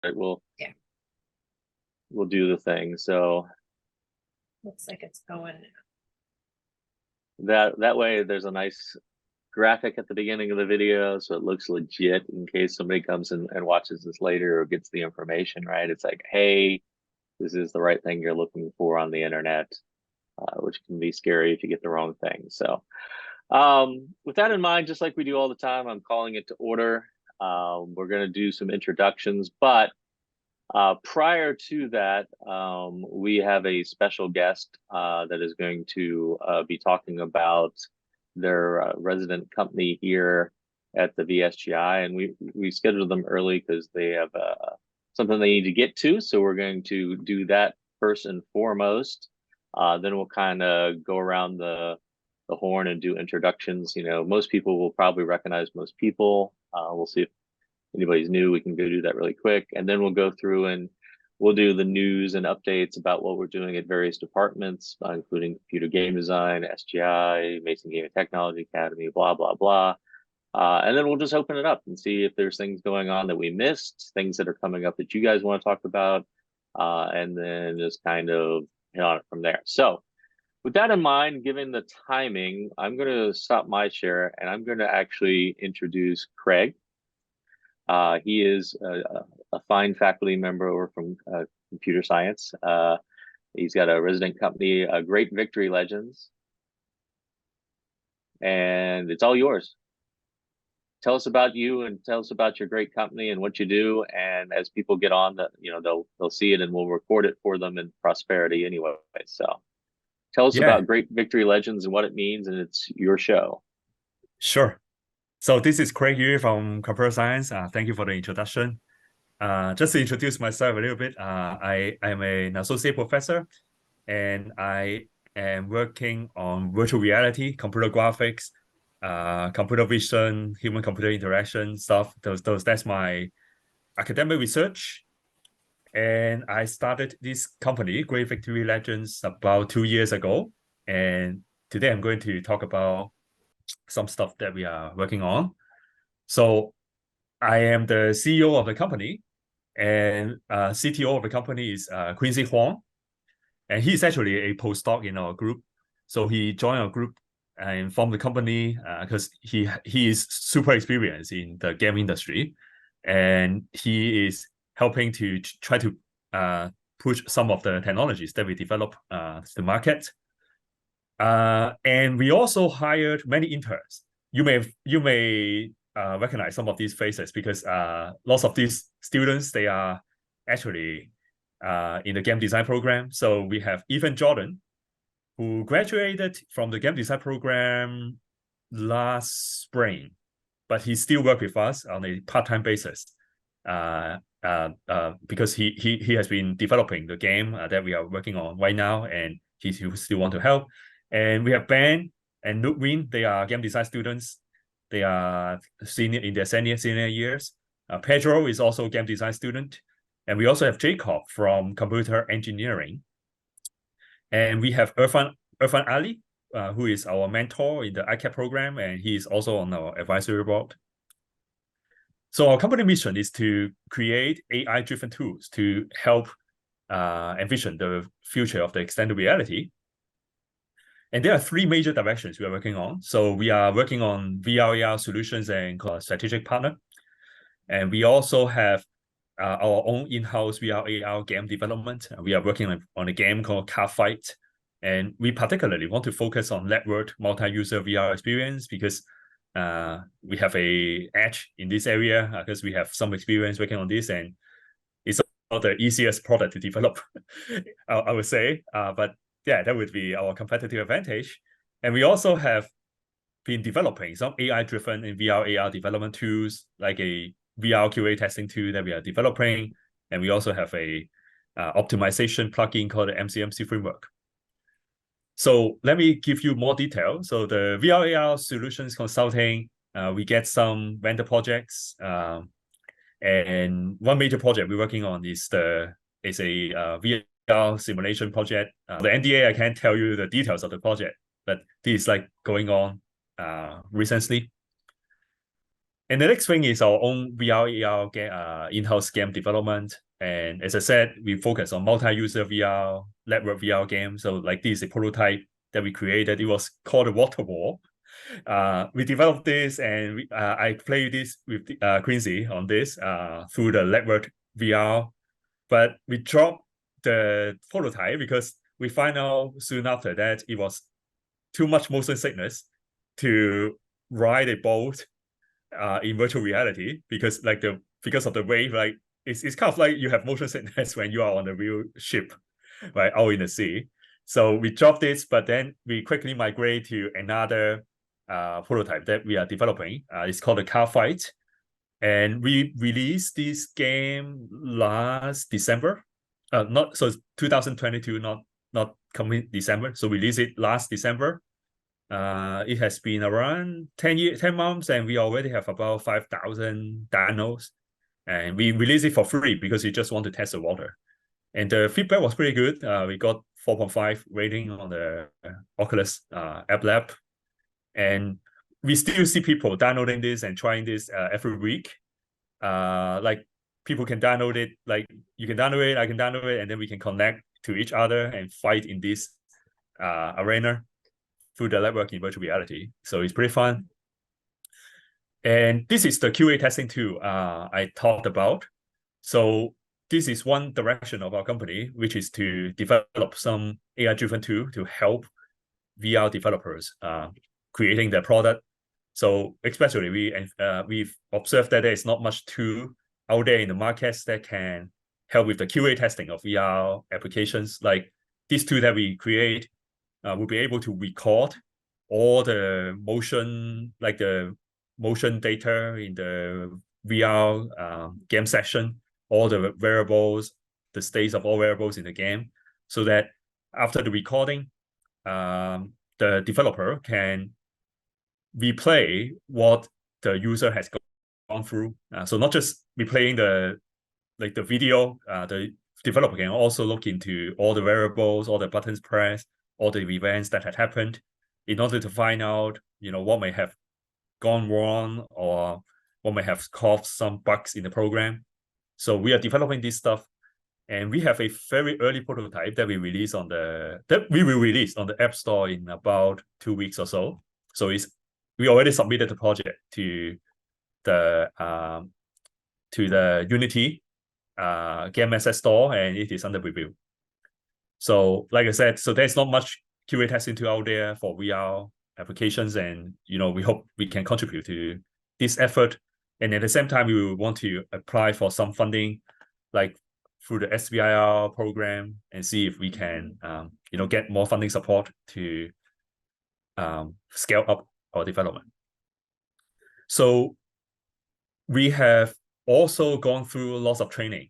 we'll do the thing. So Looks like it's going. that way there's a nice graphic at the beginning of the video, so it looks legit in case somebody comes and watches this later or gets the information, right? It's like, hey, this is the right thing you're looking for on the internet, which can be scary if you get the wrong thing. So with that in mind, just like we do all the time, I'm calling it to order. We're going to do some introductions, but prior to that, we have a special guest that is going to be talking about their resident company here at the VSGI, and we scheduled them early because they have something they need to get to. So we're going to do that first and foremost. Then we'll kind of go around the horn and do introductions. You know, most people will probably recognize most people. We'll see if anybody's new. We can go do that really quick, and then we'll go through and we'll do the news and updates about what we're doing at various departments, including computer game design, SGI, Mason Game and Technology Academy, blah blah blah. And then we'll just open it up and see if there's things going on that we missed, things that are coming up that you guys want to talk about, and then just kind of hit on it from there. So with that in mind, given the timing, I'm going to stop my share and I'm going to actually introduce Craig. He is a fine faculty member over from computer science. He's got a resident company, Great Victory Legends, and it's all yours. Tell us about you and tell us about your great company and what you do. And as people get on, that they'll see it and we'll record it for them in prosperity anyway. So tell us Yeah, about Great Victory Legends and what it means, and it's your show. sure. So this is Craig here from Computer Science. Thank you for the introduction. Just to introduce myself a little bit, I am an associate professor, and I am working on virtual reality, computer graphics, computer vision, human-computer interaction stuff. That's my academic research. And I started this company, Great Victory Legends, about 2 years ago. And today I'm going to talk about some stuff that we are working on. So I am the CEO of the company, and CTO of the company is Quincy Huang, and he's actually a postdoc in our group. So he joined our group and formed the company because he is super experienced in the game industry, and he is helping to try to push some of the technologies that we develop to the market. And we also hired many interns. You may recognize some of these faces because lots of these students, they are actually in the game design program. So we have Ethan Jordan, who graduated from the game design program last spring, but he still works with us on a part-time basis because he has been developing the game that we are working on right now, and he still want to help. And we have Ben and Nutwin. They are game design students. They are in their senior years. Pedro is also a game design student. And we also have Jacob from computer engineering. And we have Irfan Ali, who is our mentor in the ICAP program, and he is also on our advisory board. So our company mission is to create AI-driven tools to help envision the future of the extended reality. And there are three major directions we are working on. So we are working on VR/AR solutions and strategic partner. And we also have our own in-house VR/AR game development. We are working on a game called Car Fight. And we particularly want to focus on networked multi-user VR experience because we have an edge in this area because we have some experience working on this, and it's not the easiest product to develop, I would say. But yeah, that would be our competitive advantage. And we also have been developing some AI-driven and VR/AR development tools, like a VR QA testing tool that we are developing. And we also have a optimization plugin called the MCMC framework. So let me give you more detail. So the VR/AR solutions consulting, we get some vendor projects. And one major project we're working on is a VR simulation project. The NDA, I can't tell you the details of the project, but this is like going on recently. And the next thing is our own VR, AR in-house game development. And as I said, we focus on multi-user VR, network VR games. So like this is a prototype that we created. It was called the Water Wall. We developed this, and I played this with Quincy on this through the network VR. But we dropped the prototype because we find out soon after that it was too much motion sickness to ride a boat in virtual reality, because of the wave, like it's kind of like you have motion sickness when you are on the real ship, right, out in the sea. So we dropped this, but then we quickly migrate to another prototype that we are developing. It's called the Car Fight, and we released this game last December. Not so 2022, not coming December. So we released it last December. It has been around 10 months, and we already have about 5,000 downloads. And we released it for free because we just want to test the water. And the feedback was pretty good. We got 4.5 rating on the Oculus App Lab. And we still see people downloading this and trying this every week. Like people can download it, like you can download it, I can download it, and then we can connect to each other and fight in this arena through the network in virtual reality. So it's pretty fun. And this is the QA testing tool I talked about. So this is one direction of our company, which is to develop some AI-driven tool to help VR developers creating their product. So especially we've observed that there is not much tool out there in the markets that can help with the QA testing of VR applications. Like this tool that we create will be able to record all the motion, like the motion data in the VR game session, all the variables, the states of all variables in the game, so that after the recording, the developer can replay what the user has gone through. So not just replaying the video, the developer can also look into all the variables, all the buttons pressed, all the events that had happened, in order to find out, what may have gone wrong or what may have caused some bugs in the program. So we are developing this stuff, and we have a very early prototype that we will release on the App Store in about 2 weeks or so. So we already submitted the project to the Unity Game Asset Store, and it is under review. So like I said, so there's not much QA testing tool out there for VR applications, and we hope we can contribute to this effort. And at the same time, we want to apply for some funding, like through the SBIR program, and see if we can get more funding support to scale up our development. So we have also gone through lots of training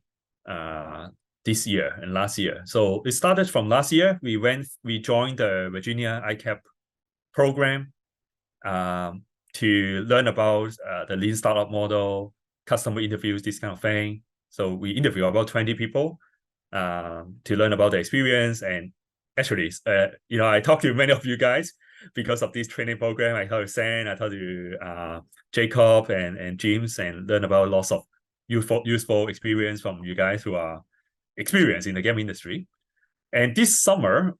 this year and last year. So it started from last year. We joined the Virginia ICAP program to learn about the lean startup model, customer interviews, this kind of thing. So we interview about 20 people to learn about the experience. And actually, I talked to many of you guys because of this training program. I talked to Sam, I talked to Jacob and James, and learn about lots of useful experience from you guys who are experienced in the game industry. And this summer,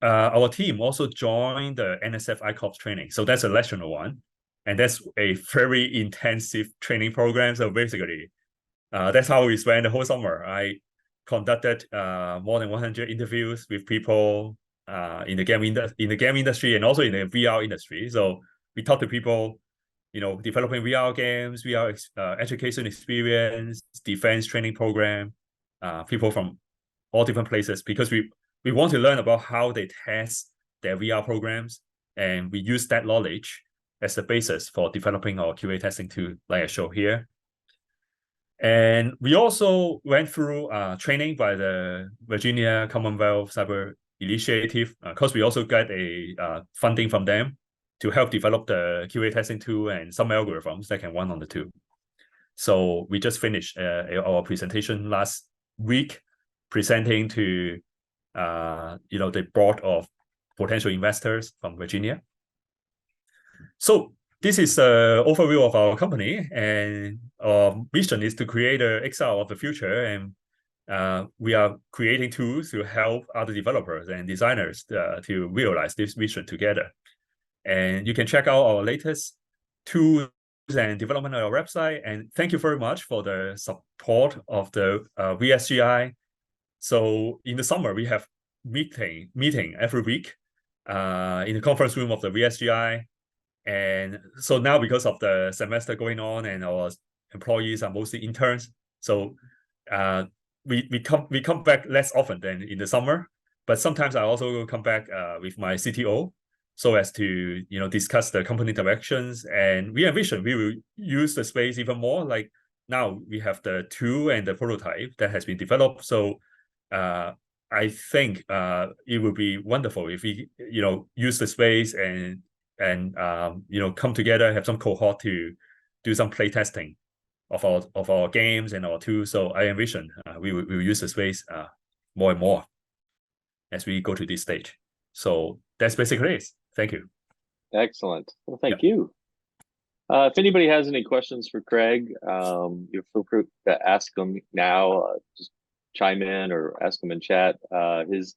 our team also joined the NSF ICOPS training. So that's a national one. And that's a very intensive training program. So basically, that's how we spent the whole summer. I conducted more than 100 interviews with people in the game industry and also in the VR industry. So we talked to people, developing VR games, VR education experience, defense training program, people from all different places, because we want to learn about how they test their VR programs, and we use that knowledge as the basis for developing our QA testing tool, like I show here. And we also went through training by the Virginia Commonwealth Cyber Initiative, because we also got a funding from them to help develop the QA testing tool and some algorithms that can run on the tool. So we just finished our presentation last week, presenting to the board of potential investors from Virginia. So this is an overview of our company, and our mission is to create an XR of the future, and we are creating tools to help other developers and designers to realize this vision together. And you can check out our latest tools and development on our website. And thank you very much for the support of the VSGI. So in the summer, we have meeting every week in the conference room of the VSGI. And so now, because of the semester going on and our employees are mostly interns, so we come back less often than in the summer. But sometimes I also come back with my CTO, so as to discuss the company directions. And we envision we will use the space even more. Like now we have the tool and the prototype that has been developed. So I think it would be wonderful if we use the space and come together, have some cohort to do some play testing of our games and our tools. So I envision we will use the space more and more as we go to this stage. So that's basically it. Thank you. Excellent. Well, thank you. If anybody has any questions for Craig, you feel free to ask them now. Just chime in or ask them in chat. His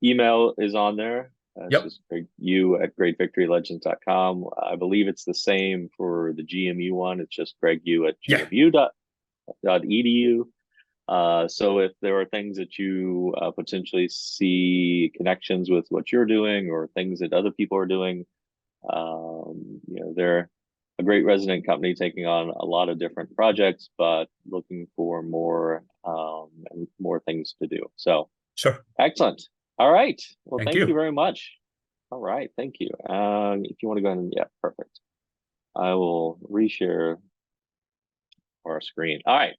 email is on there. It's just gregu@greatvictorylegends.com. I believe it's the same for the GMU one. It's just gregu@gmu.edu. So if there are things that you potentially see connections with what you're doing or things that other people are doing, they're a great resident company taking on a lot of different projects, but looking for more and more things to do. So sure. Excellent. All right. Well, Thank thank you you very much. All right. Thank you. If you want to go ahead and, yeah, perfect. I will reshare our screen. All right.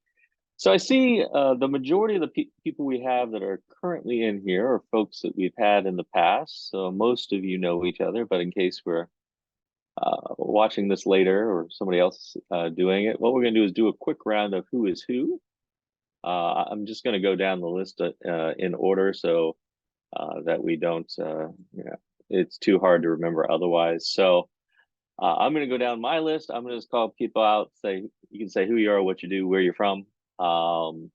So I see the majority of the people we have that are currently in here are folks that we've had in the past. So most of you know each other, but in case we're watching this later or somebody else doing it, what we're going to do is do a quick round of who is who. I'm just going to go down the list in order so that we don't, it's too hard to remember otherwise. So I'm going to go down my list. I'm going to just call people out, you can say who you are, what you do, where you're from. And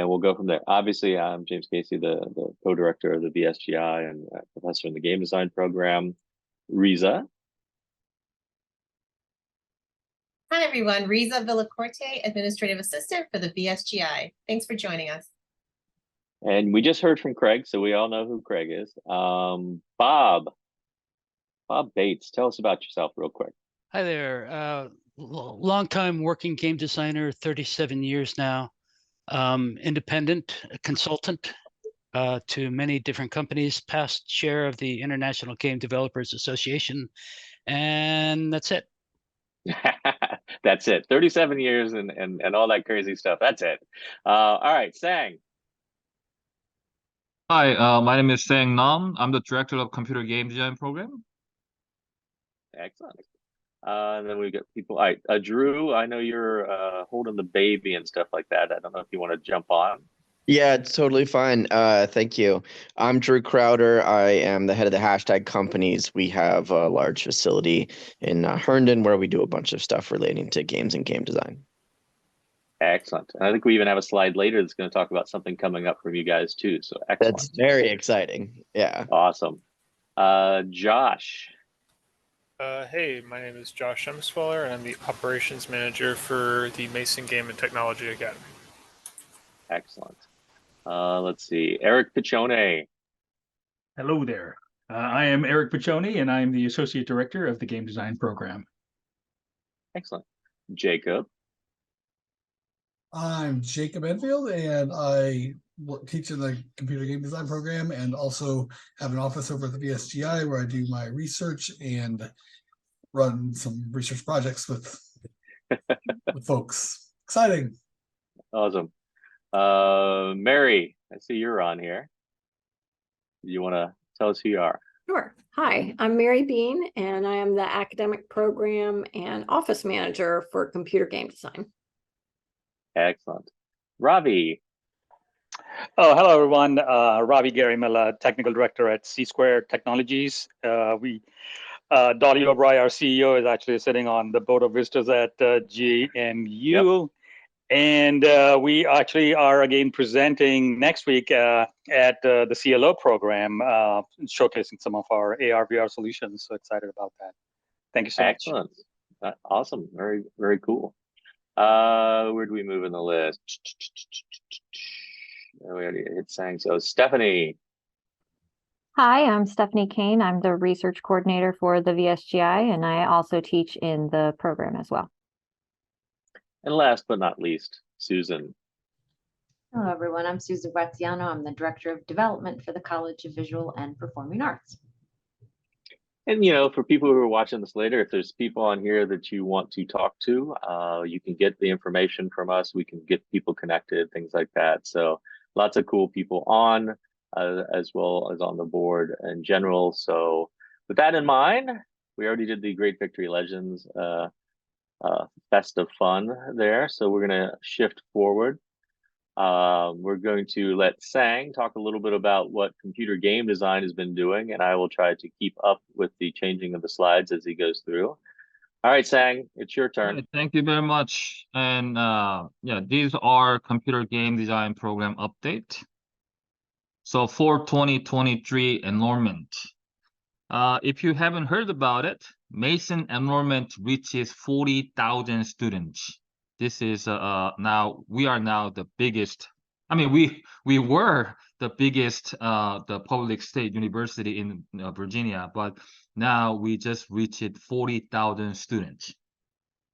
we'll go from there. Obviously, I'm James Casey, the co-director of the VSGI and professor in the game design program. Riza. Hi, everyone. Riza Villacorte, Administrative Assistant for the VSGI. Thanks for joining us. And we just heard from Craig, so we all know who Craig is. Bob Bates, tell us about yourself real quick. Hi there. Long-time working game designer, 37 years now. Independent consultant to many different companies, past chair of the International Game Developers Association, and that's it. That's it. 37 years and all that crazy stuff. That's it. All right, Sang. Hi, my name is Sang Nam. I'm the director of computer game design program. Excellent. And then we got people. All right, Drew, I know you're holding the baby and stuff like that. I don't know if you want to jump on. Yeah, it's totally fine. Thank you. I'm Drew Crowder. I am the head of the Hashtag Companies. We have a large facility in Herndon where we do a bunch of stuff relating to games and game design. Excellent. And I think we even have a slide later that's going to talk about something coming up from you guys too. So excellent. That's very exciting. Yeah. Awesome. Josh. Hey, my name is Josh Hemswaller, and I'm the operations manager for the Mason Game and Technology Academy. Excellent. Let's see, Eric Piccione. Hello there. I am Eric Piccione, and I'm the associate director of the game design program. Excellent. Jacob. I'm Jacob Enfield, and I teach in the computer game design program and also have an office over at the VSGI where I do my research and run some research projects with folks. Exciting. Awesome. Mary, I see you're on here. You want to tell us who you are? Sure. Hi, I'm Mary Bean, and I am the academic program and office manager for computer game design. Excellent. Ravi. Oh, hello, everyone. Ravi Garimella, technical director at C Square Technologies. We Dottie O'Brien, our CEO, is actually sitting on the board of visitors at GMU. And we actually are again presenting next week at the CLO program, showcasing some of our AR VR solutions. So excited about that. Thank you so much. Excellent. Awesome. Very, very cool. Where do we move in the list? We already hit Sang. So Stephanie. Hi, I'm Stephanie Kane. I'm the research coordinator for the VSGI, and I also teach in the program as well. And last but not least, Susan. Hello, everyone. I'm Susan Graziano. I'm the Director of Development for the College of Visual and Performing Arts. And, you know, for people who are watching this later, if there's people on here that you want to talk to, you can get the information from us. We can get people connected, things like that. So lots of cool people on, as well as on the board in general. So with that in mind, we already did the Great Victory Legends Fest of Fun there. So we're going to shift forward. We're going to let Sang talk a little bit about what computer game design has been doing, and I will try to keep up with the changing of the slides as he goes through. All right, Sang, it's your turn. Right, thank you very much. And yeah, these are computer game design program update. So for 2023 enrollment, if you haven't heard about it, Mason enrollment reaches 40,000 students. This is now we are now the biggest. I mean, we were the biggest the public state university in Virginia, but now we just reached 40,000 students.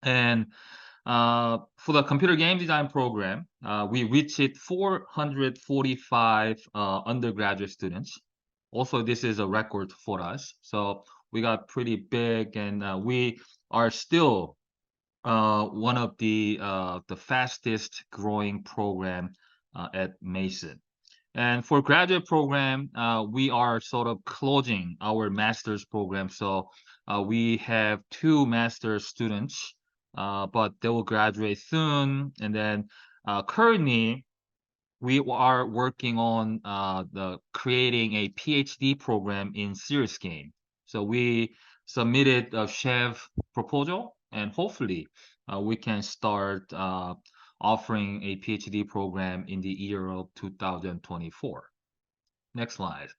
And for the computer game design program, we reached 445 undergraduate students. Also, this is a record for us. So we got pretty big, and we are still one of the fastest growing program at Mason. And for graduate program, we are sort of closing our master's program. So we have 2 master's students, but they will graduate soon. And then currently, we are working on creating a PhD program in serious game. So we submitted a chef proposal, and hopefully we can start offering a PhD program in the year of 2024. Next slide.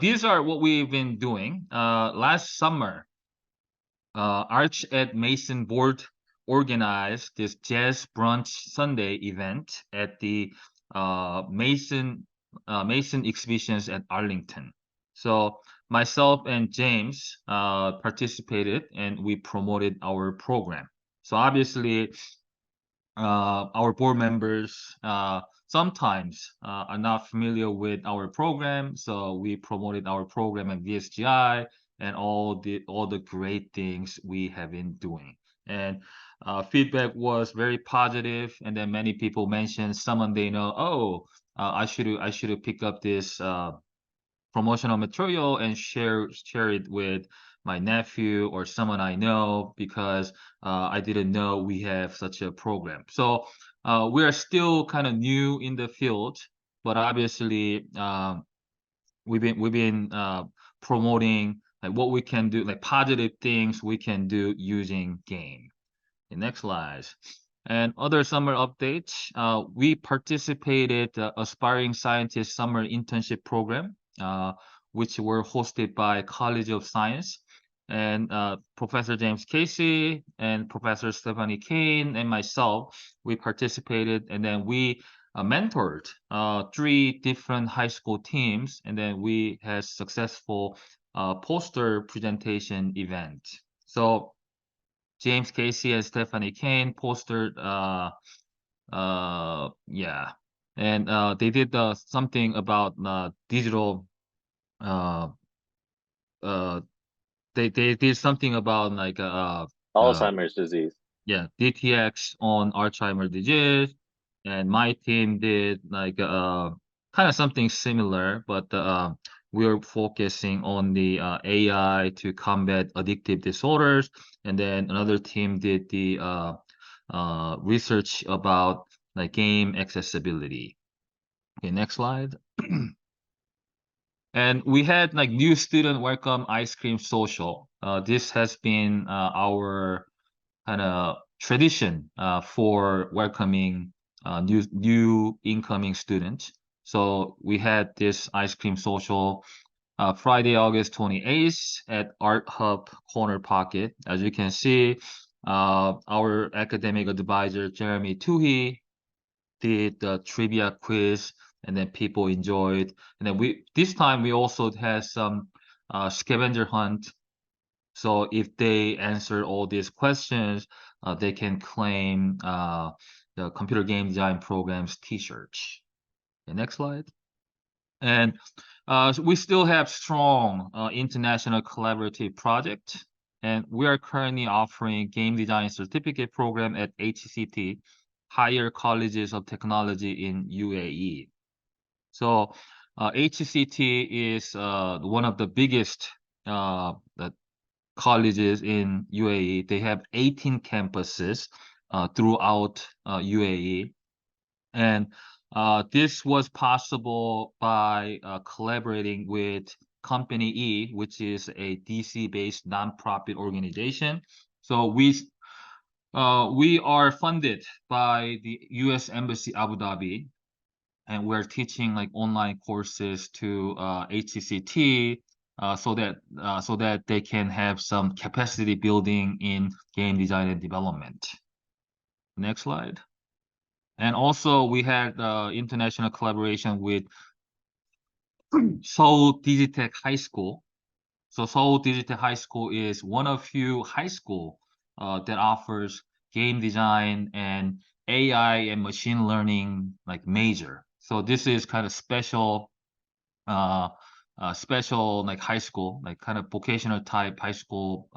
These are what we've been doing. Last summer, Arch at Mason board organized this Jazz Brunch Sunday event at the Mason exhibitions at Arlington. So myself and James participated, and we promoted our program. So obviously, our board members sometimes are not familiar with our program, so we promoted our program at VSGI and all the great things we have been doing. And feedback was very positive, and then many people mentioned someone they know, oh, I should pick up this promotional material and share it with my nephew or someone I know, because I didn't know we have such a program. So we are still kind of new in the field, but obviously we've been promoting like what we can do, like positive things we can do using game. The next slide. And other summer updates, we participated Aspiring Scientist Summer Internship Program, which were hosted by College of Science. And Professor James Casey and Professor Stephanie Kane and myself, we participated, and then we mentored 3 different high school teams, and then we had successful poster presentation event. So James Casey and Stephanie Kane postered yeah, and they did something about digital they did something about like Alzheimer's disease. Yeah, DTX on Alzheimer's disease, and my team did like kind of something similar, but we're focusing on the AI to combat addictive disorders, and then another team did the research about like game accessibility. Okay, next slide. And we had like new student welcome ice cream social. This has been our kind of tradition for welcoming new incoming students. So we had this ice cream social Friday, August 28th at Art Hub Corner Pocket. As you can see, our academic advisor, Jeremy Tuhi, did the trivia quiz, and then people enjoyed. And then this time we also had some scavenger hunt. So if they answer all these questions, they can claim the computer game design program's t-shirts. The next slide. And we still have strong international collaborative project, and we are currently offering game design certificate program at HCT, Higher Colleges of Technology in UAE. So HCT is one of the biggest colleges in UAE. They have 18 campuses throughout UAE. And this was possible by collaborating with Company E, which is a DC-based nonprofit organization. So we are funded by the U.S. Embassy Abu Dhabi, and we're teaching like online courses to HCCT so that they can have some capacity building in game design and development. Next slide. And also we had international collaboration with Seoul Digitech High School. So Seoul Digitech High School is one of few high school that offers game design and AI and machine learning like major. So this is kind of special like high school, like kind of vocational type high school,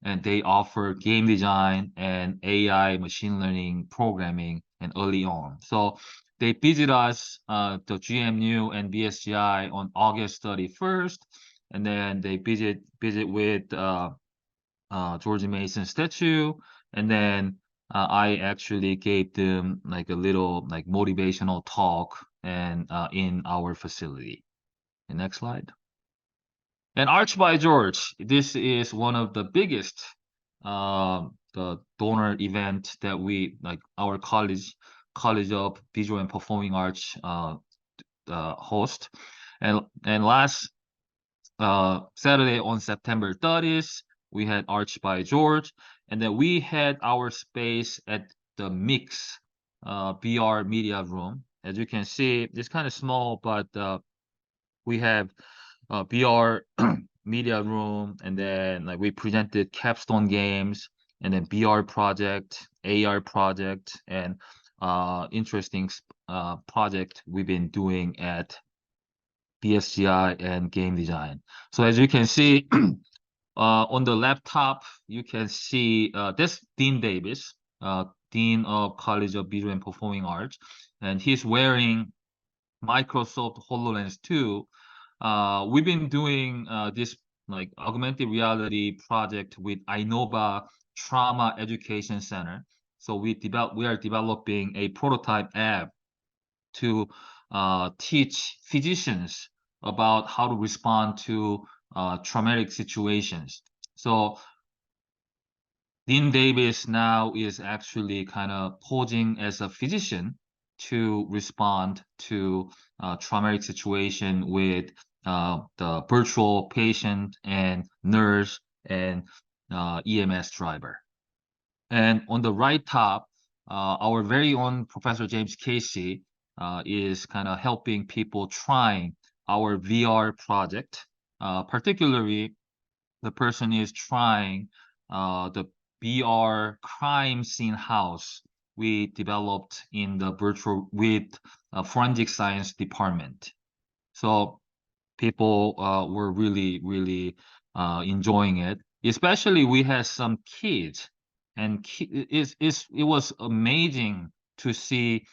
and they offer game design and AI machine learning programming and early on. So they visit us, the GMU and VSGI on August 31st, and then they visit with George Mason statue, and then I actually gave them like a little like motivational talk and in our facility. The next slide. And Arch by George, this is one of the biggest the donor event that we like our College of Visual and Performing Arts host. And last Saturday on September 30th, we had Arch by George, and then we had our space at the Mix VR media room. As you can see, it's kind of small, but we have VR media room, and then like we presented capstone games, and then VR project, AR project, and interesting project we've been doing at VSGI and game design. So as you can see on the laptop, you can see this Dean Davis, Dean of College of Visual and Performing Arts, and he's wearing Microsoft HoloLens 2. We've been doing this like augmented reality project with Innova Trauma Education Center. So we are developing a prototype app to teach physicians about how to respond to traumatic situations. So Dean Davis now is actually kind of posing as a physician to respond to traumatic situation with the virtual patient and nurse and EMS driver. And on the right top, our very own Professor James Casey is kind of helping people trying our VR project. Particularly, the person is trying the VR crime scene house we developed in the virtual with forensic science department. So people were really enjoying it. Especially we had some kids, and it was amazing to see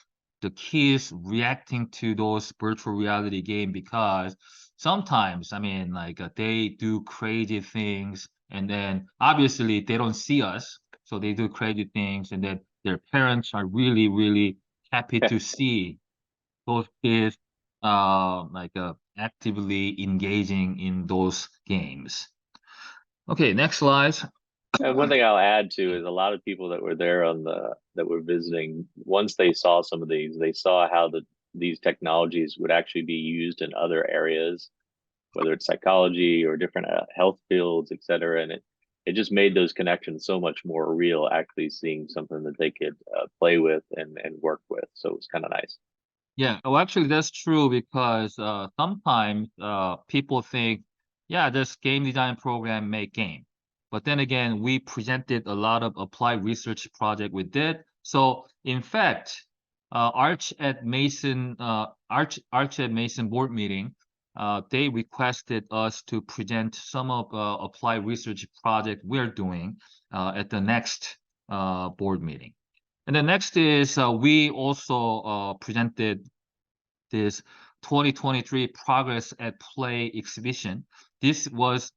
the kids reacting to those virtual reality game, because sometimes, I mean, like they do crazy things, and then obviously they don't see us, so they do crazy things, and then their parents are really happy to see those kids actively engaging in those games. Okay, next slide. And one thing I'll add to is a lot of people that were there that were visiting, once they saw some of these, they saw how these technologies would actually be used in other areas, whether it's psychology or different health fields, et cetera. And it just made those connections so much more real, actually seeing something that they could play with and work with. So it was kind of nice. Yeah, well, actually, that's true because sometimes people think, yeah, this game design program make game. But then again, we presented a lot of applied research project we did. So in fact, Arch at Mason board meeting, they requested us to present some of applied research project we're doing at the next board meeting. And the next is we also presented this 2023 Progress at Play exhibition. This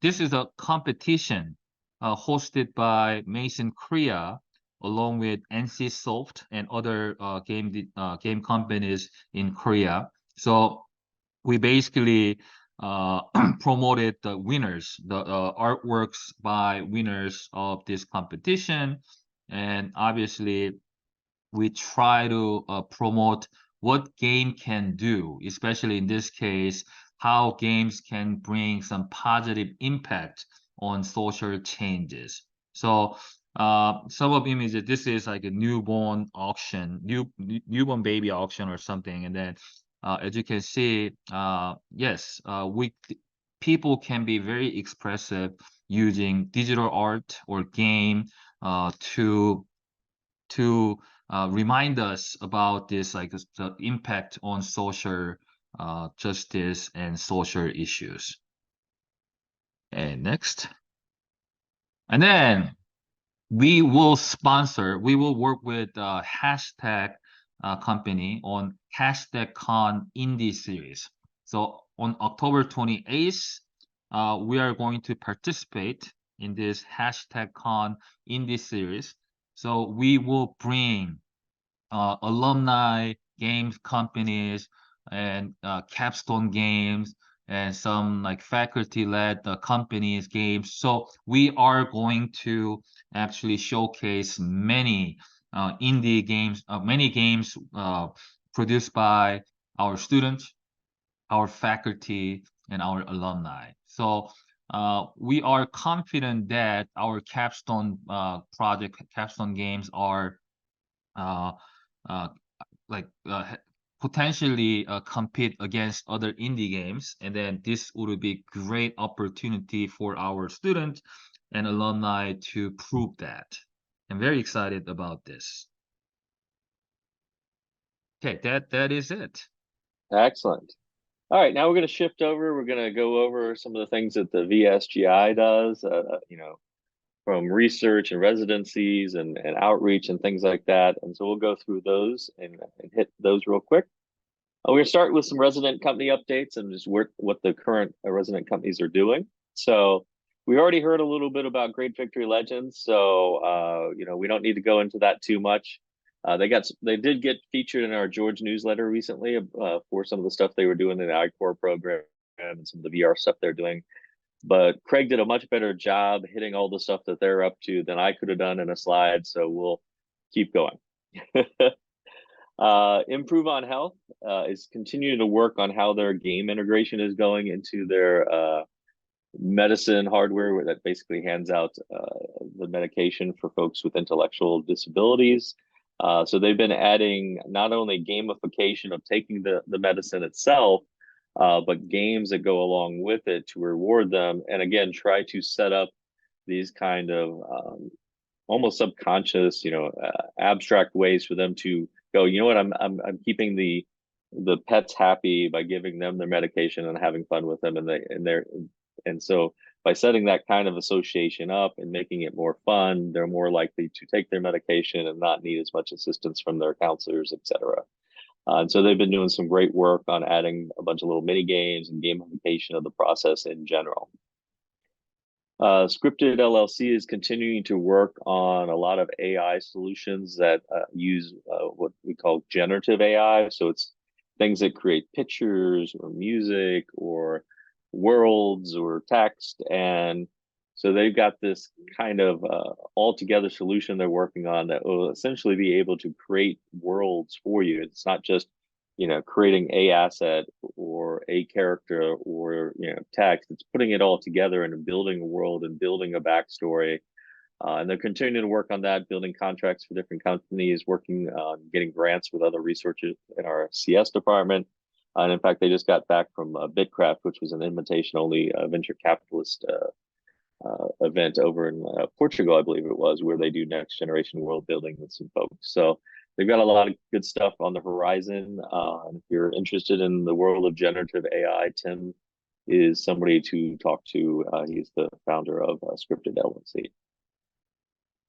is a competition hosted by Mason Korea along with NCSoft and other game companies in Korea. So we basically promoted the winners, the artworks by winners of this competition, and obviously we try to promote what game can do, especially in this case, how games can bring some positive impact on social changes. So some of images, this is like a newborn auction, newborn baby auction or something. And then as you can see, yes, people can be very expressive using digital art or game to remind us about this, like the impact on social justice and social issues. And next. And then we will work with hashtag company on #Con Indie series. So on October 28th, we are going to participate in this #Con Indie series. So we will bring alumni games companies and capstone games and some like faculty-led companies games. So we are going to actually showcase many indie games, many games produced by our students, our faculty, and our alumni. So we are confident that our capstone capstone games are potentially compete against other indie games, and then this would be great opportunity for our students and alumni to prove that. I'm very excited about this. Okay, that is it. Excellent. All right, now we're going to shift over. We're going to go over some of the things that the VSGI does, from research and residencies and outreach and things like that. And so we'll go through those and hit those real quick. We're going to start with some resident company updates and just what the current resident companies are doing. So we already heard a little bit about Great Victory Legends, so we don't need to go into that too much. They did get featured in our George newsletter recently for some of the stuff they were doing in the I-Core program and some of the VR stuff they're doing. But Craig did a much better job hitting all the stuff that they're up to than I could have done in a slide, so we'll keep going. Improve on Health is continuing to work on how their game integration is going into their medicine hardware that basically hands out the medication for folks with intellectual disabilities. So they've been adding not only gamification of taking the medicine itself, but games that go along with it to reward them. And again, try to set up these kind of almost subconscious, abstract ways for them to go, you know what, I'm keeping the pets happy by giving them their medication and having fun with them, and so by setting that kind of association up and making it more fun, they're more likely to take their medication and not need as much assistance from their counselors, etc. And so they've been doing some great work on adding a bunch of little mini games and gamification of the process in general. Scripted LLC is continuing to work on a lot of AI solutions that use what we call generative AI. So it's things that create pictures or music or worlds or text. And so they've got this kind of all-together solution they're working on that will essentially be able to create worlds for you. It's not just, you know, creating a asset or a character or, you know, text. It's putting it all together and building a world and building a backstory. And they're continuing to work on that, building contracts for different companies, working on getting grants with other researchers in our CS department. And in fact, they just got back from Bitcraft, which was an invitation-only venture capitalist event over in Portugal, I believe it was, where they do next generation world building with some folks. So they've got a lot of good stuff on the horizon. And if you're interested in the world of generative AI, Tim is somebody to talk to. He's the founder of Scripted LLC.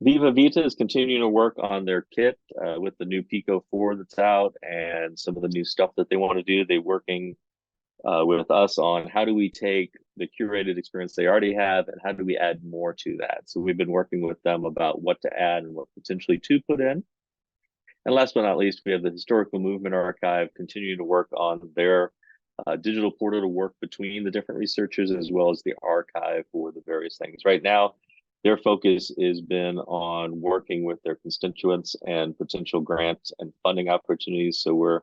Viva Vita is continuing to work on their kit with the new Pico 4 that's out and some of the new stuff that they want to do. They're working with us on how do we take the curated experience they already have and how do we add more to that. So we've been working with them about what to add and what potentially to put in. And last but not least, we have the Historical Movement Archive continuing to work on their digital portal to work between the different researchers as well as the archive for the various things. Right now, their focus has been on working with their constituents and potential grants and funding opportunities. So we're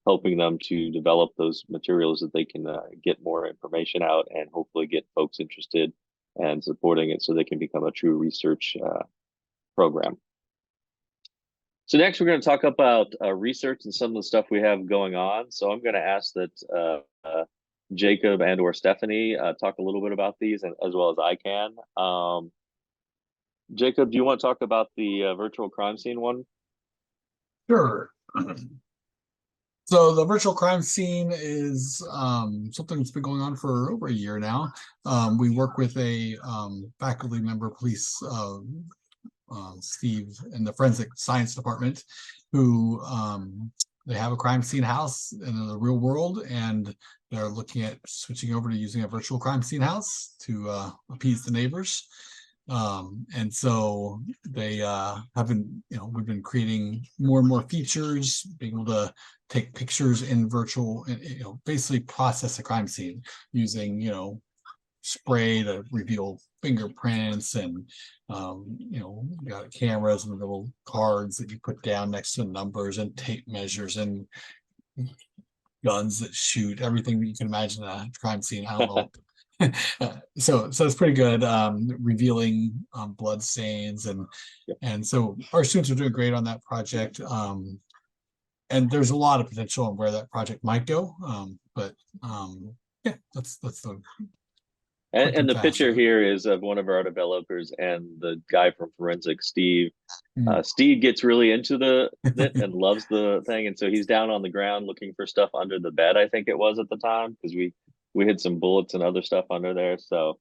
helping them to develop those materials that they can get more information out and hopefully get folks interested and supporting it so they can become a true research program. So next we're going to talk about research and some of the stuff we have going on. So I'm going to ask that Jacob and or Stephanie talk a little bit about these and, as well as I can. Jacob, do you want to talk about the virtual crime scene one? Sure. So the virtual crime scene is something that's been going on for over a year now. We work with a faculty member, police Steve, in the forensic science department, who they have a crime scene house in the real world, and they're looking at switching over to using a virtual crime scene house to appease the neighbors. And so they have been, you know, we've been creating more and more features, being able to take pictures in virtual, you know, basically process a crime scene using, you know, spray to reveal fingerprints and, you know, you got cameras and little cards that you put down next to numbers and tape measures and guns that shoot, everything that you can imagine a crime scene. I don't know. So it's pretty good, revealing blood stains and so our students are doing great on that project, and there's a lot of potential on where that project might go, but yeah, that's the and the picture here is of one of our developers and the guy from forensics, Steve. Steve gets really into it and loves the thing, and so he's down on the ground looking for stuff under the bed, I think it was at the time, because we had some bullets and other stuff under there. So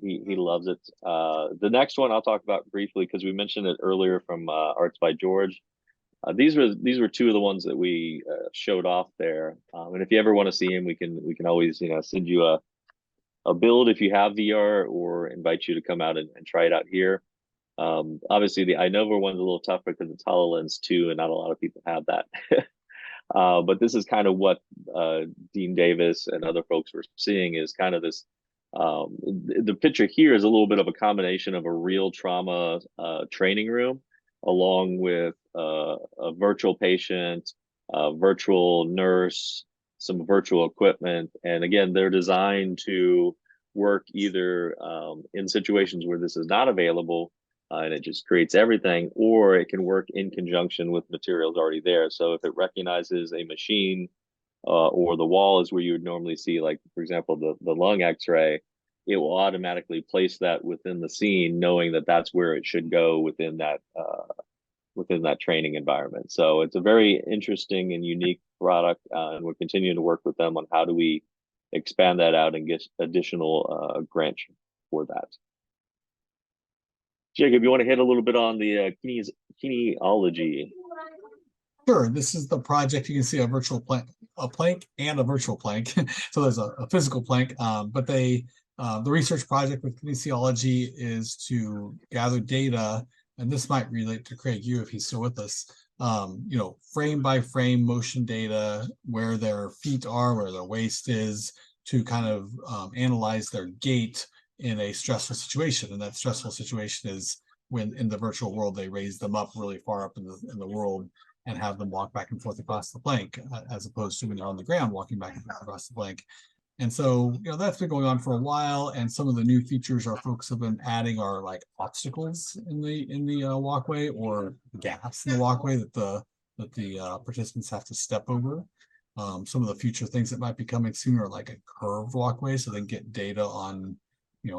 he loves it. The next one I'll talk about briefly because we mentioned it earlier from Arts by George. These were two of the ones that we showed off there. And if you ever want to see them, we can always, you know, send you a build if you have VR or invite you to come out and try it out here. Obviously the iNova one's a little tougher because it's HoloLens 2 and not a lot of people have that. But this is kind of what Dean Davis and other folks were seeing is kind of this, the picture here is a little bit of a combination of a real trauma training room along with a virtual patient, a virtual nurse, some virtual equipment. And again, they're designed to work either in situations where this is not available, and it just creates everything, or it can work in conjunction with materials already there. So if it recognizes a machine or the wall is where you would normally see, like, for example, the lung x-ray, it will automatically place that within the scene, knowing that that's where it should go within that training environment. So it's a very interesting and unique product, and we're continuing to work with them on how do we expand that out and get additional grants for that. Jacob, you want to hit a little bit on the kineology? Sure. This is the project. You can see a virtual plank, a plank and a virtual plank. So there's a physical plank, but the research project with kinesiology is to gather data, and this might relate to Craig Yu if he's still with us, frame by frame motion data, where their feet are, where their waist is, to kind of analyze their gait in a stressful situation. And that stressful situation is when in the virtual world, they raise them up really far up in the world and have them walk back and forth across the plank, as opposed to when they're on the ground walking back and forth across the plank. And so, that's been going on for a while. And some of the new features our folks have been adding are like obstacles in the walkway, or gaps in the walkway that the participants have to step over. Some of the future things that might be coming soon are like a curved walkway, so they can get data on,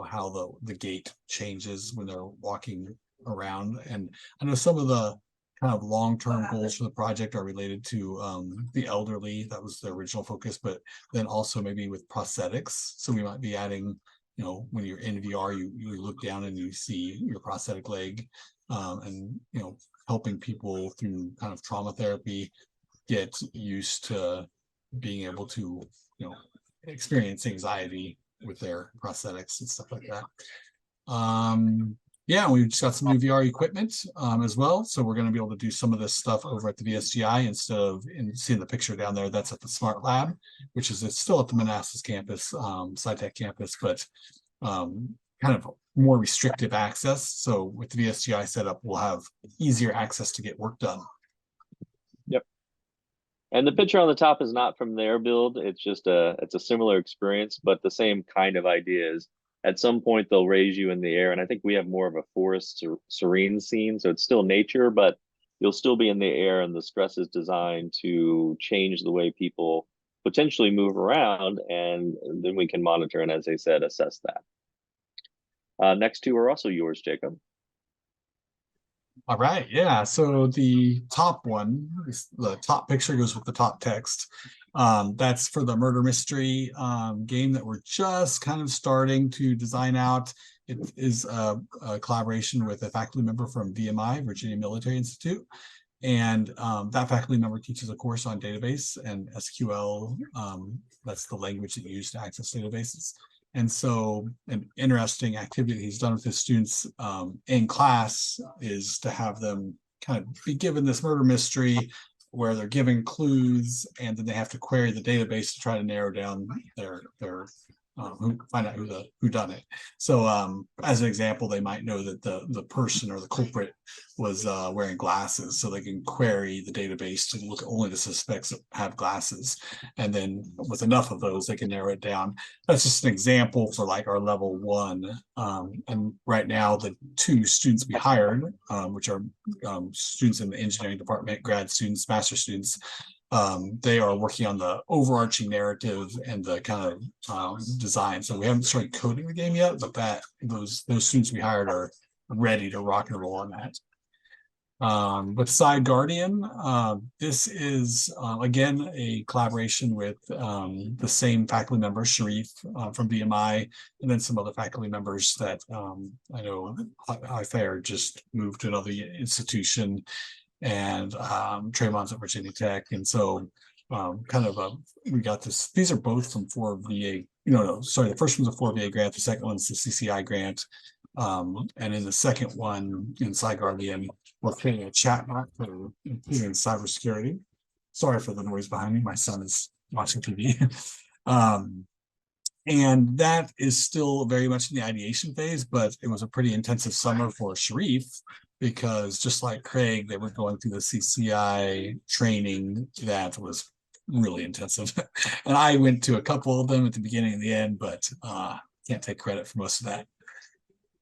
how the gait changes when they're walking around. And I know some of the kind of long-term goals for the project are related to the elderly. That was the original focus, but then also maybe with prosthetics. So we might be adding, when you're in VR, you look down and you see your prosthetic leg, and helping people through kind of trauma therapy get used to being able to experience anxiety with their prosthetics and stuff like that. Yeah, we've just got some new VR equipment as well. So we're going to be able to do some of this stuff over at the VSGI instead of seeing the picture down there. That's at the Smart Lab, which is still at the Manassas campus, SciTech campus, but kind of more restrictive access. So with the VSGI setup, we'll have easier access to get work done. Yep. And the picture on the top is not from their build. It's just it's a similar experience, but the same kind of idea is at some point they'll raise you in the air. And I think we have more of a forest serene scene. So it's still nature, but you'll still be in the air, and the stress is designed to change the way people potentially move around. And then we can monitor and, as I said, assess that. Next two are also yours, Jacob. All right, yeah. So the top one, the top picture goes with the top text. That's for the murder mystery game that we're just kind of starting to design out. It is a collaboration with a faculty member from VMI, Virginia Military Institute. And that faculty member teaches a course on database and SQL. That's the language that you use to access databases. And so an interesting activity he's done with his students in class is to have them kind of be given this murder mystery where they're given clues, and then they have to query the database to try to narrow down their find out who done it. So as an example, they might know that the person or the culprit was wearing glasses, so they can query the database to look at only the suspects that have glasses, and then with enough of those they can narrow it down. That's just an example for like our level 1, and right now the 2 students we hired, which are students in the engineering department, grad students, master students, they are working on the overarching narrative and the kind of design. So we haven't started coding the game yet, but those students we hired are ready to rock and roll on that. With Side Guardian, this is again a collaboration with the same faculty member, Sharif from VMI, and then some other faculty members that I know Highfire just moved to another institution, and Trayvon's at Virginia Tech. And so we got this. These are both from 4VA. The first one's a 4VA grant. The second one's the CCI grant. And in the second one, in Side Guardian, we're creating a chatbot for improving cybersecurity. Sorry for the noise behind me. My son is watching TV. And that is still very much in the ideation phase, but it was a pretty intensive summer for Sharif, because just like Craig, they were going through the CCI training that was really intensive. And I went to a couple of them at the beginning and the end, but can't take credit for most of that.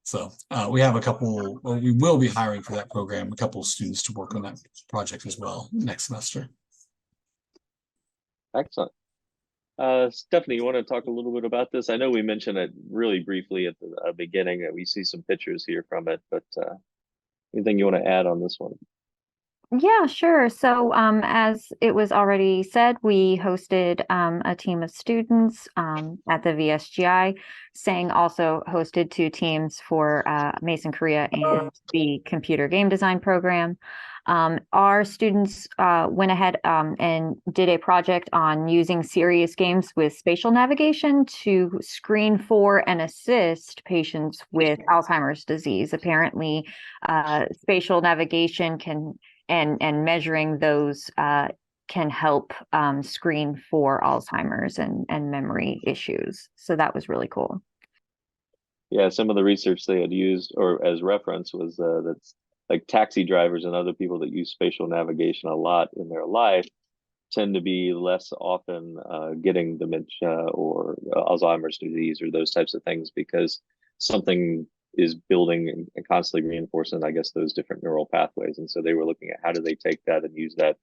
So we have we will be hiring for that program, a couple of students to work on that project as well next semester. Excellent. Stephanie, you want to talk a little bit about this? I know we mentioned it really briefly at the beginning, that we see some pictures here from it, but anything you want to add on this one? Yeah, sure. So as it was already said, we hosted a team of students at the VSGI. Sang also hosted 2 teams for Mason Korea and the computer game design program. Our students went ahead and did a project on using serious games with spatial navigation to screen for and assist patients with Alzheimer's disease. Apparently, spatial navigation can and measuring those can help screen for Alzheimer's and memory issues. So that was really cool. Yeah, some of the research they had used or as reference was that's like taxi drivers and other people that use spatial navigation a lot in their life tend to be less often getting dementia or Alzheimer's disease or those types of things because something is building and constantly reinforcing, I guess, those different neural pathways. And so they were looking at how do they take that and use that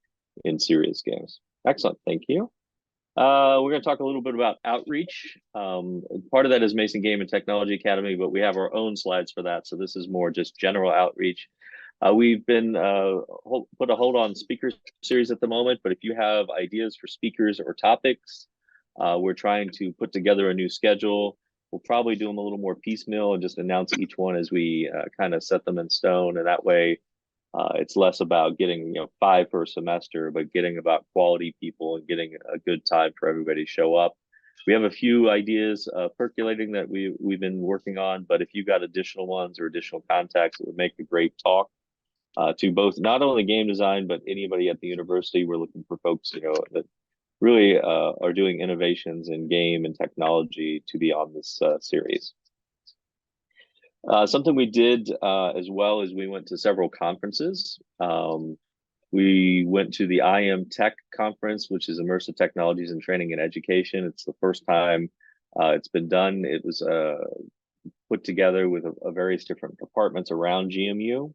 in serious games. Excellent, thank you. We're going to talk a little bit about outreach. Part of that is Mason Game and Technology Academy, but we have our own slides for that. So this is more just general outreach. We've been put a hold on speaker series at the moment, but if you have ideas for speakers or topics, we're trying to put together a new schedule. We'll probably do them a little more piecemeal and just announce each one as we kind of set them in stone. And that way, it's less about getting 5 per semester, but getting about quality people and getting a good time for everybody to show up. We have a few ideas percolating that we've been working on, but if you got additional ones or additional contacts, it would make a great talk to both not only game design, but anybody at the university. We're looking for folks that really are doing innovations in game and technology to be on this series. Something we did as well is we went to several conferences. We went to the IM Tech conference, which is Immersive Technologies in Training and Education. It's the first time it's been done. It was put together with various different departments around GMU.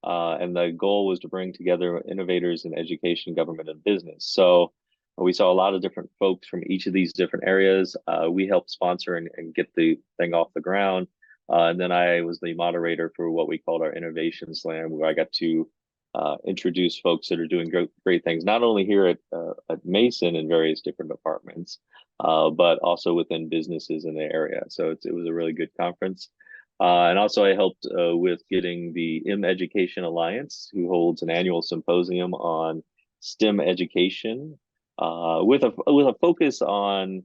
And the goal was to bring together innovators in education, government, and business. So we saw a lot of different folks from each of these different areas. We helped sponsor and get the thing off the ground. And then I was the moderator for what we called our Innovation Slam, where I got to introduce folks that are doing great things, not only here at Mason in various different departments, but also within businesses in the area. So it was a really good conference. And also I helped with getting the M Education Alliance, who holds an annual symposium on STEM education with a focus on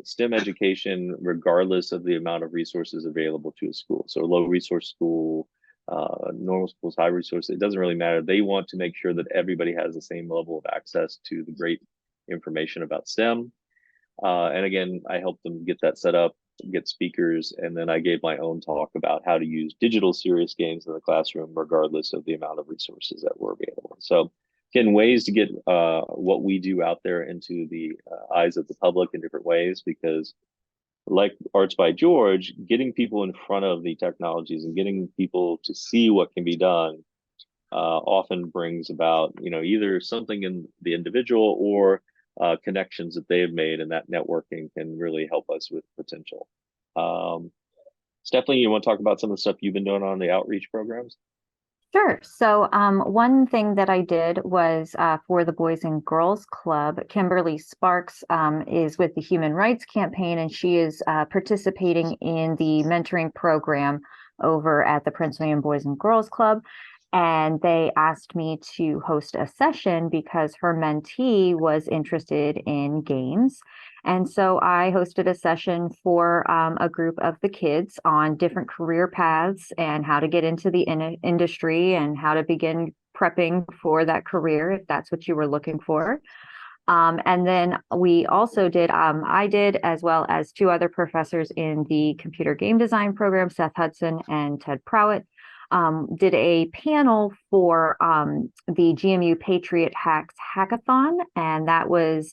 STEM education, regardless of the amount of resources available to a school. So a low resource school, normal schools, high resource, it doesn't really matter. They want to make sure that everybody has the same level of access to the great information about STEM. And again, I helped them get that set up, get speakers, and then I gave my own talk about how to use digital serious games in the classroom, regardless of the amount of resources that were available. So again, ways to get what we do out there into the eyes of the public in different ways, because like Arts by George, getting people in front of the technologies and getting people to see what can be done often brings about, either something in the individual or connections that they have made, and that networking can really help us with potential. Stephanie, you want to talk about some of the stuff you've been doing on the outreach programs? Sure. So one thing that I did was for the Boys and Girls Club, Kimberly Sparks is with the Human Rights Campaign, and she is participating in the mentoring program over at the Prince William Boys and Girls Club. And they asked me to host a session because her mentee was interested in games. And so I hosted a session for a group of the kids on different career paths and how to get into the industry and how to begin prepping for that career, if that's what you were looking for. And then we also did, I did, as well as 2 other professors in the computer game design program, Seth Hudson and Ted Prowett, did a panel for the GMU Patriot Hacks Hackathon, and that was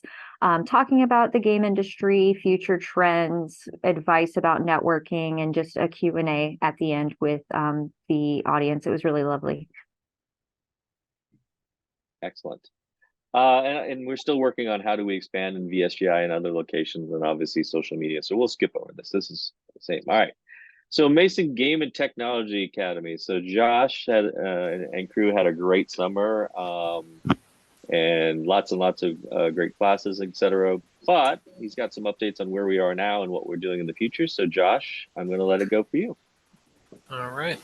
talking about the game industry, future trends, advice about networking, and just a Q&A at the end with the audience. It was really lovely. Excellent. And we're still working on how do we expand in VSGI and other locations, and obviously social media. So we'll skip over this. This is the same. All right. So Mason Game and Technology Academy. So Josh had and crew had a great summer and lots of great classes, etc. But he's got some updates on where we are now and what we're doing in the future. So Josh, I'm going to let it go for you. All right.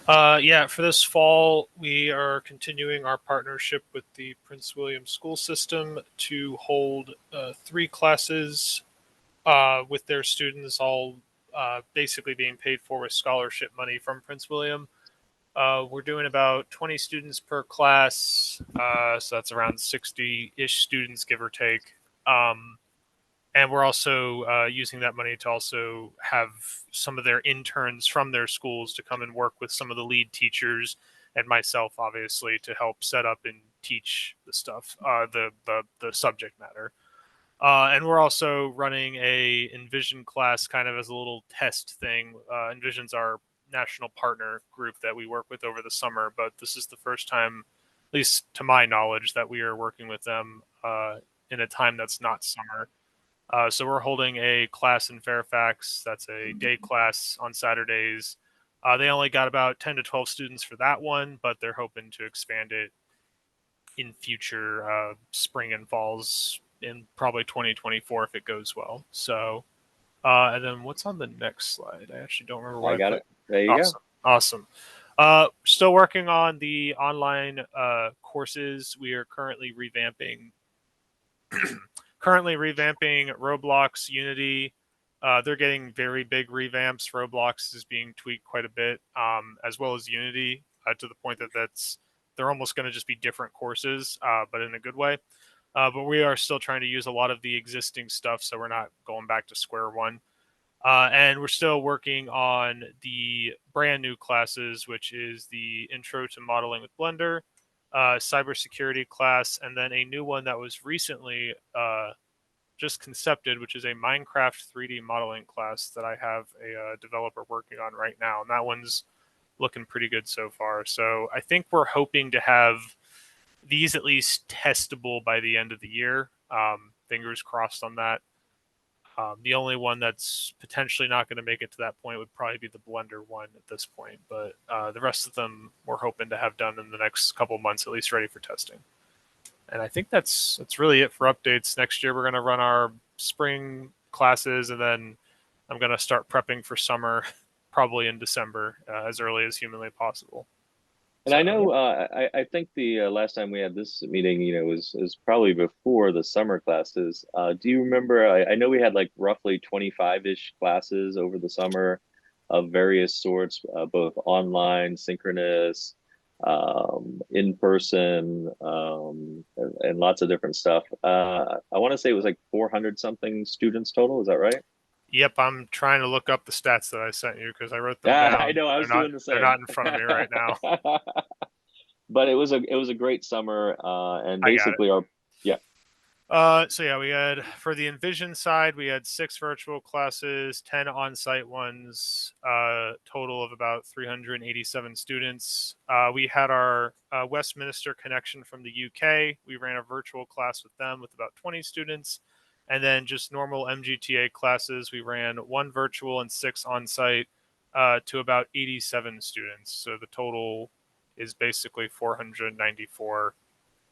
Yeah, for this fall, we are continuing our partnership with the Prince William School System to hold 3 classes with their students, all basically being paid for with scholarship money from Prince William. We're doing about 20 students per class, so that's around 60-ish students, give or take. And we're also using that money to also have some of their interns from their schools to come and work with some of the lead teachers and myself, obviously, to help set up and teach the stuff, the subject matter. And we're also running a Envision class kind of as a little test thing. Envision's our national partner group that we work with over the summer, but this is the first time, at least to my knowledge, that we are working with them in a time that's not summer. So we're holding a class in Fairfax. That's a day class on Saturdays. They only got about 10 to 12 students for that one, but they're hoping to expand it in future spring and falls in probably 2024 if it goes well. So, and then what's on the next slide? I actually don't remember what I got put. it. There you Awesome. Awesome. Still working on the online courses. We are currently revamping Roblox, Unity. They're getting very big revamps. Roblox is being tweaked quite a bit, as well as Unity, to the point that they're almost going to just be different courses, but in a good way. But we are still trying to use a lot of the existing stuff, so we're not going back to square one. And we're still working on the brand new classes, which is the Intro to Modeling with Blender, cybersecurity class, and then a new one that was recently just concepted, which is a Minecraft 3D modeling class that I have a developer working on right now. And that one's looking pretty good so far. So I think we're hoping to have these at least testable by the end of the year. Fingers crossed on that. The only one that's potentially not going to make it to that point would probably be the Blender one at this point. But the rest of them we're hoping to have done in the next couple months, at least ready for testing. And I think that's really it for updates. Next year, we're going to run our spring classes, and then I'm going to start prepping for summer, probably in December, as early as humanly possible. And I know, I think the last time we had this meeting, was probably before the summer classes. Do you remember? I know we had like roughly 25-ish classes over the summer of various sorts, both online, synchronous, in person, and lots of different stuff. I want to say it was like 400 something students total. Is that right? Yep, I'm trying to look up the stats that I sent you because I wrote them Yeah, down. I know. I was doing the same. They're not in front of me right now. But it was a great summer, and basically So yeah, we had, for the Envision side, we had 6 virtual classes, 10 on-site ones, total of about 387 students. We had our Westminster connection from the UK. We ran a virtual class with them with about 20 students. And then just normal MGTA classes, we ran 1 virtual and 6 on-site to about 87 students. So the total is basically 494,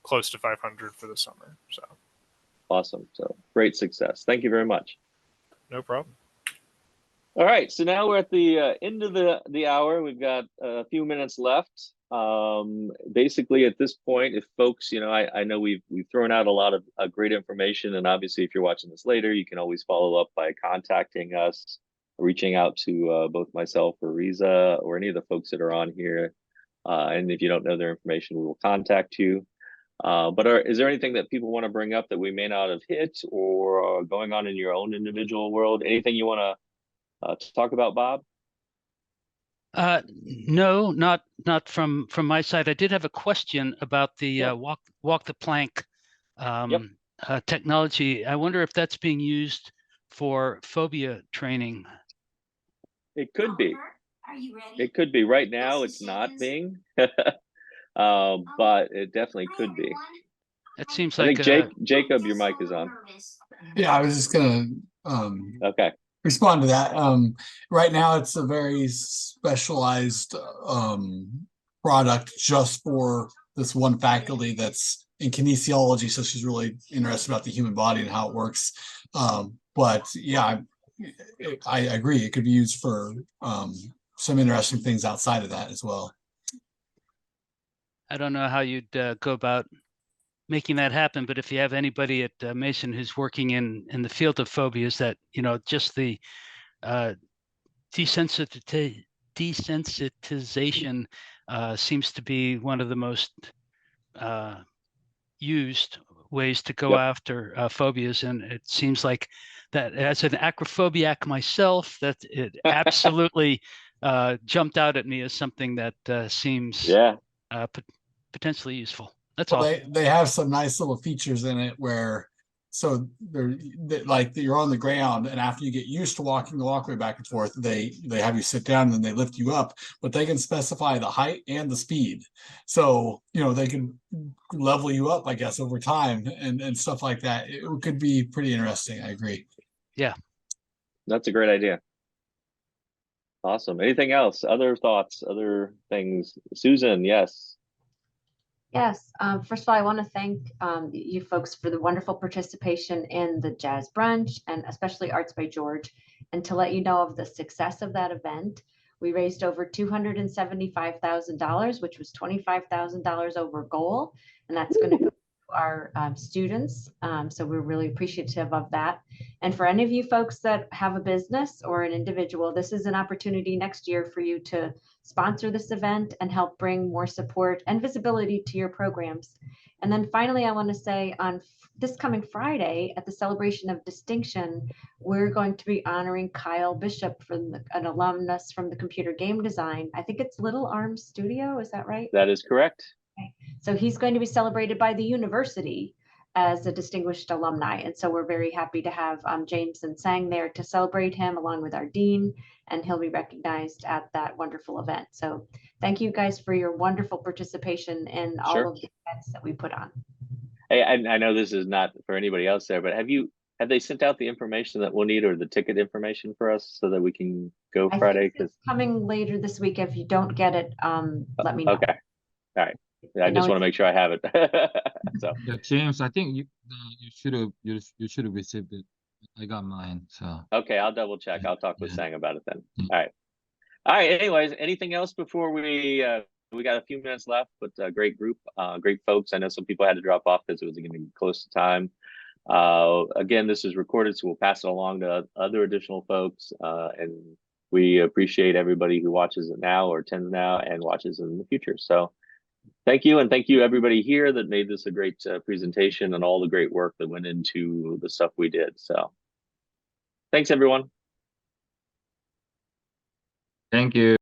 close to 500 for the summer. So. Awesome. So great success. Thank you very much. No problem. All right. So now we're at the end of the hour. We've got a few minutes left. Basically at this point, if folks, I know we've thrown out a lot of great information, and obviously if you're watching this later, you can always follow up by contacting us, reaching out to both myself or Riza or any of the folks that are on here. And if you don't know their information, we will contact you. But is there anything that people want to bring up that we may not have hit, or going on in your own individual world? Anything you want to talk about, Bob? No, not from my side. I did have a question about the walk the plank technology. I wonder if that's being used for phobia training. It could be. Are you ready? It could be. Right now, it's not being, but it definitely could be. It seems I like think Jacob, your mic is on. Yeah, I was just gonna Okay. respond to that. Right now it's a very specialized product just for this one faculty that's in kinesiology, so she's really interested about the human body and how it works. But yeah, I agree. It could be used for some interesting things outside of that as well. I don't know how you'd go about making that happen, but if you have anybody at Mason who's working in the field of phobias, that just the desensitization seems to be one of the most used ways to go after phobias, and it seems like that as an acrophobiac myself, that it absolutely jumped out at me as something that seems potentially useful. That's all. They have some nice little features in it where like you're on the ground, and after you get used to walking the walkway back and forth, they have you sit down and then they lift you up, but they can specify the height and the speed, so they can level you up, I guess, over time and stuff like that. It could be pretty interesting. I agree. Yeah, that's a great idea. Awesome. Anything else? Other thoughts? Other things? Susan, yes. Yes. First of all, I want to thank you folks for the wonderful participation in the Jazz Brunch, and especially Arts by George. And to let you know of the success of that event, we raised over $275,000, which was $25,000 over goal. And that's going to go to our students. So we're really appreciative of that. And for any of you folks that have a business or an individual, this is an opportunity next year for you to sponsor this event and help bring more support and visibility to your programs. And then finally, I want to say on this coming Friday at the Celebration of Distinction, we're going to be honoring Kyle Bishop, from an alumnus from the computer game design. I think it's Little Arms Studio. Is that right? That is correct. Okay. So he's going to be celebrated by the university as a distinguished alumni. And so we're very happy to have James and Sang there to celebrate him along with our dean, and he'll be recognized at that wonderful event. So thank you guys for your wonderful participation in all of the events that we put on. Hey, I know this is not for anybody else there, but have they sent out the information that we'll need, or the ticket information for us, so that we can go Friday? Because it's coming later this week. If you don't get it, let me know. Okay. All right. I just want to make sure I have it. So yeah, James, I think you should have received it. I got mine. So okay, I'll double check. I'll talk with Sang about it then. All right. Anyways, anything else before we got a few minutes left, but great group, great folks. I know some people had to drop off because it was going to be close to time. Again, this is recorded, so we'll pass it along to other additional folks, and we appreciate everybody who watches it now or attends now and watches in the future. So thank you, and thank you everybody here that made this a great presentation, and all the great work that went into the stuff we did. So thanks, everyone. thank you.